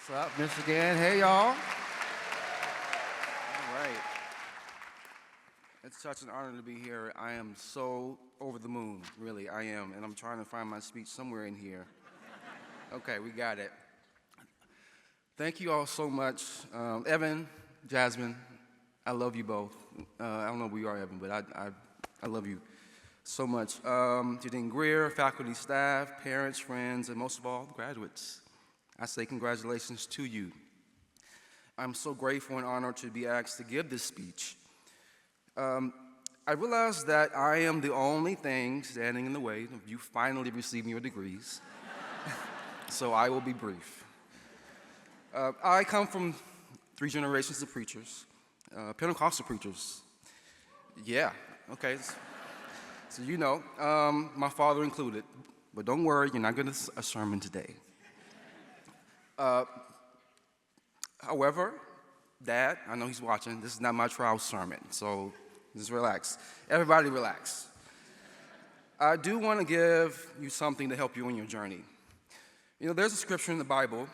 What's up, Michigan? Hey, y'all. All right. It's such an honor to be here. I am so over the moon, really, I am, and I'm trying to find my speech somewhere in here. Okay, we got it. Thank you all so much. Evan, Jasmine, I love you both. I don't know where you are, Evan, but I love you so much. Jadine Greer, faculty, staff, parents, friends, and most of all, graduates. I say congratulations to you. I'm so grateful and honored to be asked to give this speech. I realize that I am the only thing standing in the way of you finally receiving your degrees, so I will be brief. I come from 3 generations of preachers, Pentecostal preachers. Yeah, okay, so you know, my father included, but don't worry, you're not getting a sermon today. However, Dad, I know he's watching, this is not my trial sermon, so just relax. Everybody relax. I do want to give you something to help you on your journey. You know, there's a scripture in the Bible,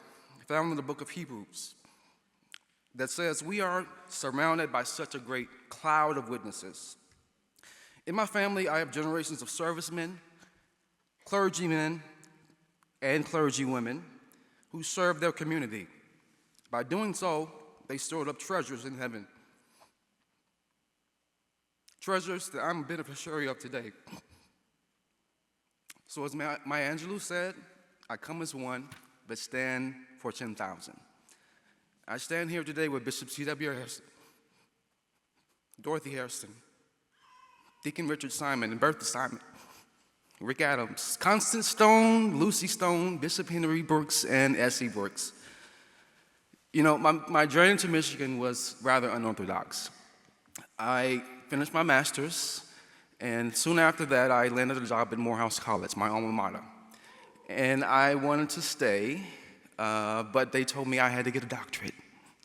found in the book of Hebrews, that says we are surrounded by such a great cloud of witnesses. In my family, I have generations of servicemen, clergymen, and clergywomen who served their community. By doing so, they stored up treasures in heaven. Treasures that I'm a beneficiary of today. So as Maya Angelou said, I come as one, but stand for 10,000. I stand here today with Bishop C.W. Harrison, Dorothy Harrison, Deacon Richard Simon and Bertha Simon, Rick Adams, Constance Stone, Lucy Stone, Bishop Henry Brooks, and S.E. Brooks. You know, my journey to Michigan was rather unorthodox. I finished my master's, and soon after that, I landed a job at Morehouse College, my alma mater. And I wanted to stay, but they told me I had to get a doctorate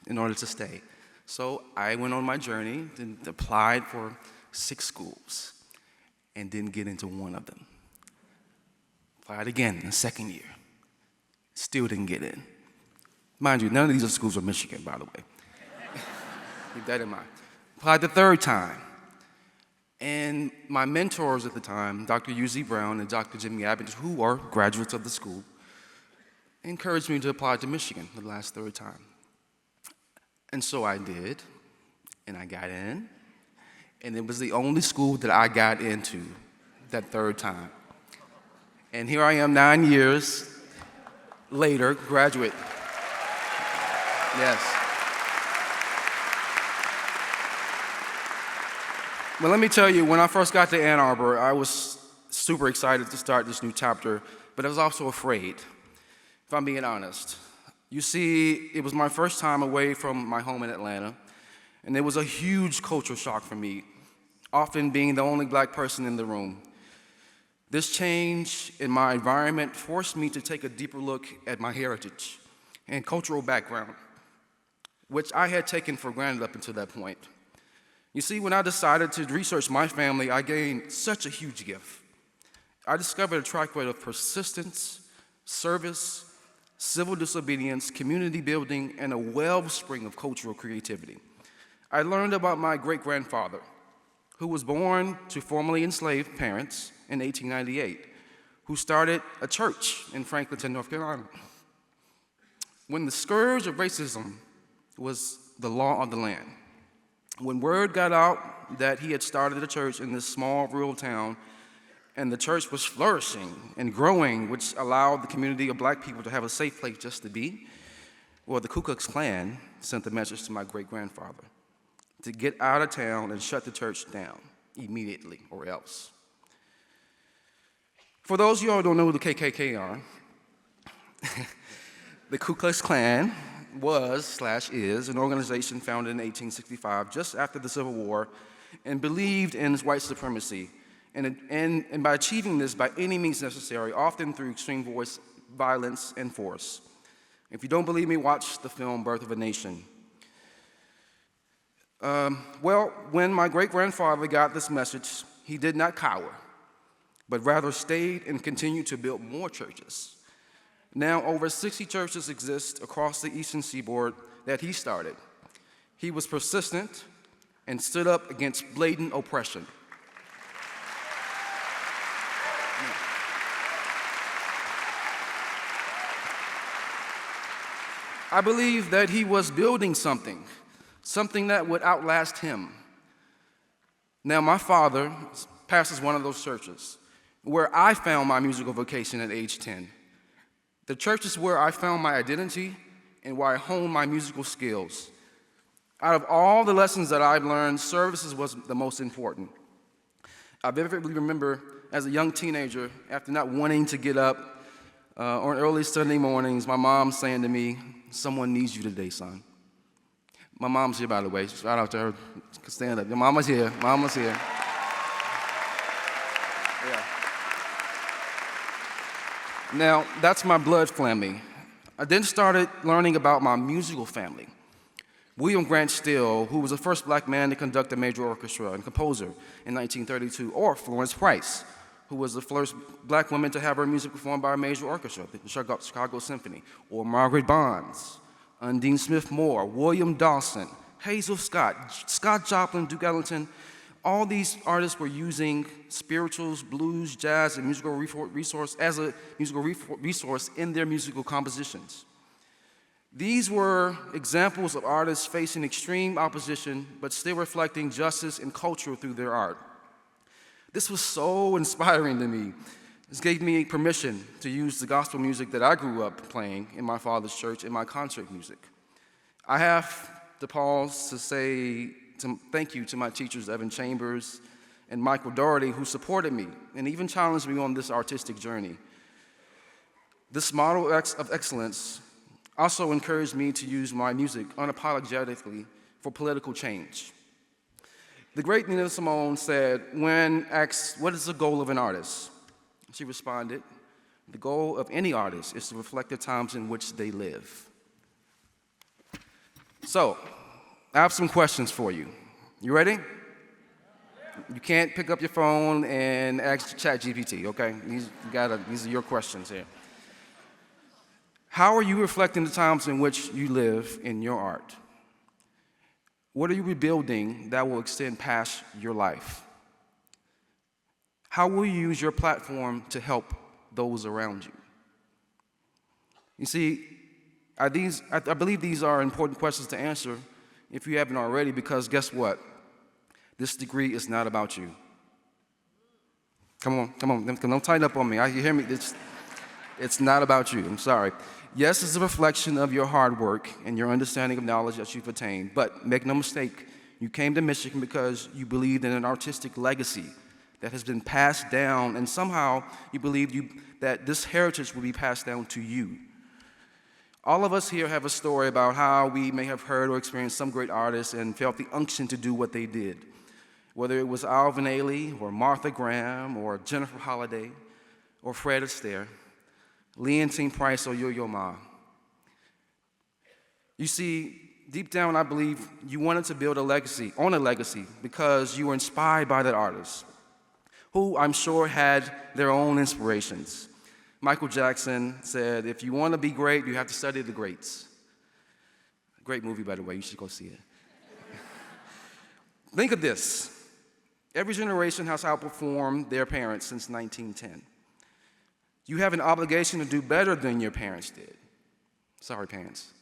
in order to stay. So I went on my journey and applied for 6 schools and didn't get into one of them. Applied again in the second year. Still didn't get in. Mind you, none of these are schools are Michigan, by the way. Keep that in mind. Applied the 3rd time. And my mentors at the time, Dr. U.Z. Brown and Dr. Jimmy Abbott, who are graduates of the school, encouraged me to apply to Michigan the last 3rd time. And so I did, and I got in, and it was the only school that I got into that 3rd time. And here I am 9 years later, graduate. Yes. Well, let me tell you, when I first got to Ann Arbor, I was super excited to start this new chapter, but I was also afraid, if I'm being honest. You see, it was my first time away from my home in Atlanta, and it was a huge cultural shock for me, often being the only black person in the room. This change in my environment forced me to take a deeper look at my heritage and cultural background, which I had taken for granted up until that point. You see, when I decided to research my family, I gained such a huge gift. I discovered a track record of persistence, service, civil disobedience, community building, and a wellspring of cultural creativity. I learned about my great-grandfather, who was born to formerly enslaved parents in 1898, who started a church in Franklinton, North Carolina. When the scourge of racism was the law of the land, when word got out that he had started a church in this small rural town, and the church was flourishing and growing, which allowed the community of black people to have a safe place just to be, well, the Ku Klux Klan sent a message to my great-grandfather to get out of town and shut the church down immediately or else. For those of you who don't know who the KKK are, the Ku Klux Klan was/is an organization founded in 1865, just after the Civil War, and believed in white supremacy, and by achieving this by any means necessary, often through extreme violence and force. If you don't believe me, watch the film Birth of a Nation. Well, when my great-grandfather got this message, he did not cower, but rather stayed and continued to build more churches. Now over 60 churches exist across the Eastern Seaboard that he started. He was persistent and stood up against blatant oppression. I believe that he was building something that would outlast him. Now, my father pastors one of those churches where I found my musical vocation at age 10. The church is where I found my identity and where I honed my musical skills. Out of all the lessons that I've learned, services was the most important. I vividly remember as a young teenager, after not wanting to get up on early Sunday mornings, my mom saying to me, "Someone needs you today, son." My mom's here, by the way. Shout out to her. Stand up. Your mama's here. Mama's here. Yeah. Now, that's my blood family. I then started learning about my musical family. William Grant Still, who was the first black man to conduct a major orchestra and composer in 1932, or Florence Price, who was the first black woman to have her music performed by a major orchestra, the Chicago Symphony, or Margaret Bonds, Undine Smith Moore, William Dawson, Hazel Scott, Scott Joplin, Duke Ellington. All these artists were using spirituals, blues, jazz, and musical resource as a musical resource in their musical compositions. These were examples of artists facing extreme opposition, but still reflecting justice and culture through their art. This was so inspiring to me. This gave me permission to use the gospel music that I grew up playing in my father's church in my concert music. I have to pause to say thank you to my teachers, Evan Chambers and Michael Doherty, who supported me and even challenged me on this artistic journey. This model of excellence also encouraged me to use my music unapologetically for political change. The great Nina Simone said, when asked, "What is the goal of an artist?" She responded, "The goal of any artist is to reflect the times in which they live." So, I have some questions for you. You ready? You can't pick up your phone and ask ChatGPT, okay? These are your questions here. How are you reflecting the times in which you live in your art? What are you rebuilding that will extend past your life? How will you use your platform to help those around you? You see, I believe these are important questions to answer if you haven't already, because guess what? This degree is not about you. Come on, don't tighten up on me. You hear me? It's not about you. I'm sorry. Yes, it's a reflection of your hard work and your understanding of knowledge that you've attained, but make no mistake, you came to Michigan because you believed in an artistic legacy that has been passed down, and somehow you believed that this heritage will be passed down to you. All of us here have a story about how we may have heard or experienced some great artists and felt the unction to do what they did, whether it was Alvin Ailey or Martha Graham or Jennifer Holliday or Fred Astaire, Leontine Price or Yo-Yo Ma. You see, deep down, I believe you wanted to build a legacy because you were inspired by that artist, who I'm sure had their own inspirations. Michael Jackson said, "If you want to be great, you have to study the greats." Great movie, by the way. You should go see it. Think of this. Every generation has outperformed their parents since 1910. You have an obligation to do better than your parents did. Sorry, parents.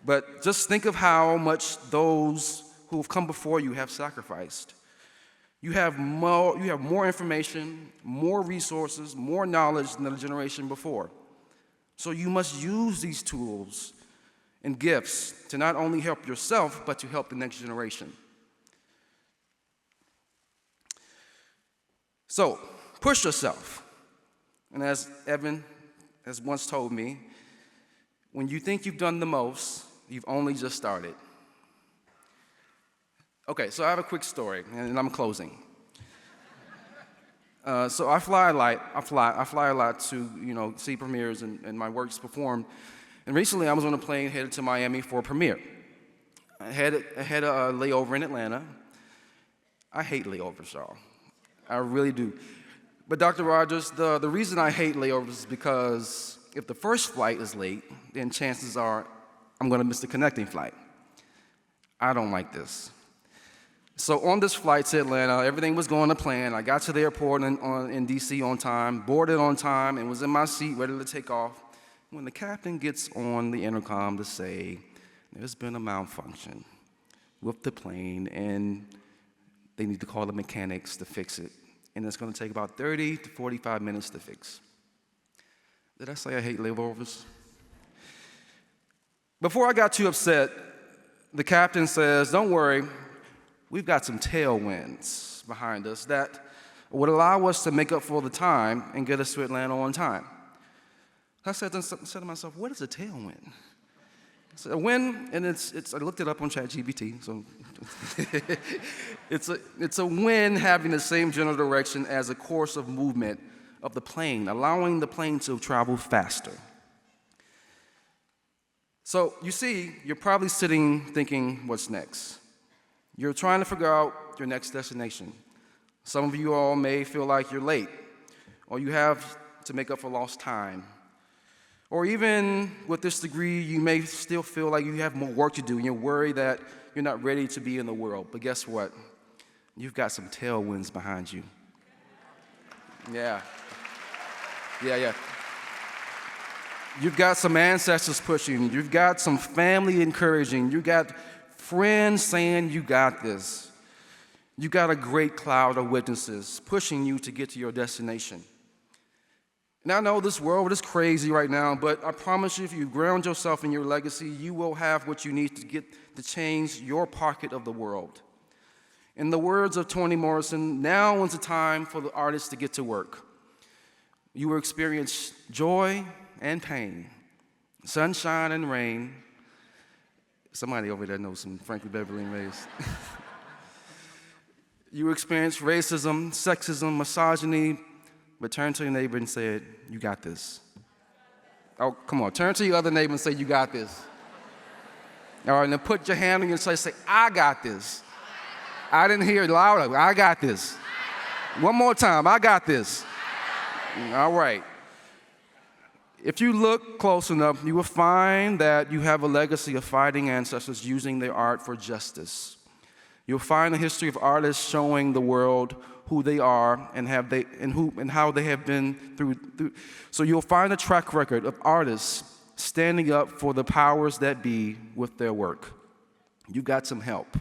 But just think of how much those who have come before you have sacrificed. You have more information, more resources, more knowledge than the generation before. So you must use these tools and gifts to not only help yourself, but to help the next generation. So, push yourself. And as Evan has once told me, when you think you've done the most, you've only just started. Okay, so I have a quick story, and I'm closing. So I fly a lot to see premieres and my works performed. And recently, I was on a plane headed to Miami for a premiere. I had a layover in Atlanta. I hate layovers, y'all. I really do. But Dr. Rogers, the reason I hate layovers is because if the first flight is late, then chances are I'm going to miss the connecting flight. I don't like this. So on this flight to Atlanta, everything was going to plan. I got to the airport in D.C. on time, boarded on time, and was in my seat ready to take off when the captain gets on the intercom to say, there's been a malfunction with the plane, and they need to call the mechanics to fix it. And it's going to take about 30 to 45 minutes to fix. Did I say I hate layovers? Before I got too upset, the captain says, don't worry, we've got some tailwinds behind us that would allow us to make up for the time and get us to Atlanta on time. I said to myself, what is a tailwind? I said, a wind, and I looked it up on ChatGPT, so it's a wind having the same general direction as a course of movement of the plane, allowing the plane to travel faster. So you see, you're probably sitting thinking, what's next? You're trying to figure out your next destination. Some of you all may feel like you're late, or you have to make up for lost time. Or even with this degree, you may still feel like you have more work to do, and you're worried that you're not ready to be in the world. But guess what? You've got some tailwinds behind you. Yeah. You've got some ancestors pushing. You've got some family encouraging. You've got friends saying you got this. You've got a great cloud of witnesses pushing you to get to your destination. Now, I know this world is crazy right now, but I promise you, if you ground yourself in your legacy, you will have what you need to change your pocket of the world. In the words of Toni Morrison, now is the time for the artists to get to work. You will experience joy and pain, sunshine and rain. Somebody over there knows some Frankie Beverly and Mays. You experience racism, sexism, misogyny, but turn to your neighbor and say, you got this. Oh, come on, turn to your other neighbor and say, you got this. All right, now put your hand on your chest and say, I got this. I didn't hear it louder. I got this. One more time, I got this. All right. If you look close enough, you will find that you have a legacy of fighting ancestors using their art for justice. You'll find a history of artists showing the world who they are and how they have been through. So you'll find a track record of artists standing up for the powers that be with their work. You got some help.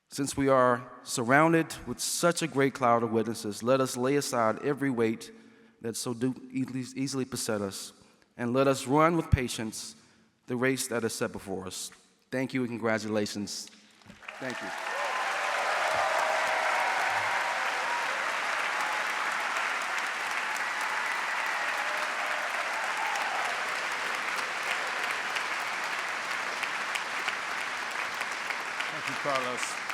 Since we are surrounded with such a great cloud of witnesses, let us lay aside every weight that so easily beset us, and let us run with patience the race that is set before us. Thank you and congratulations. Thank you. Thank you, Carlos.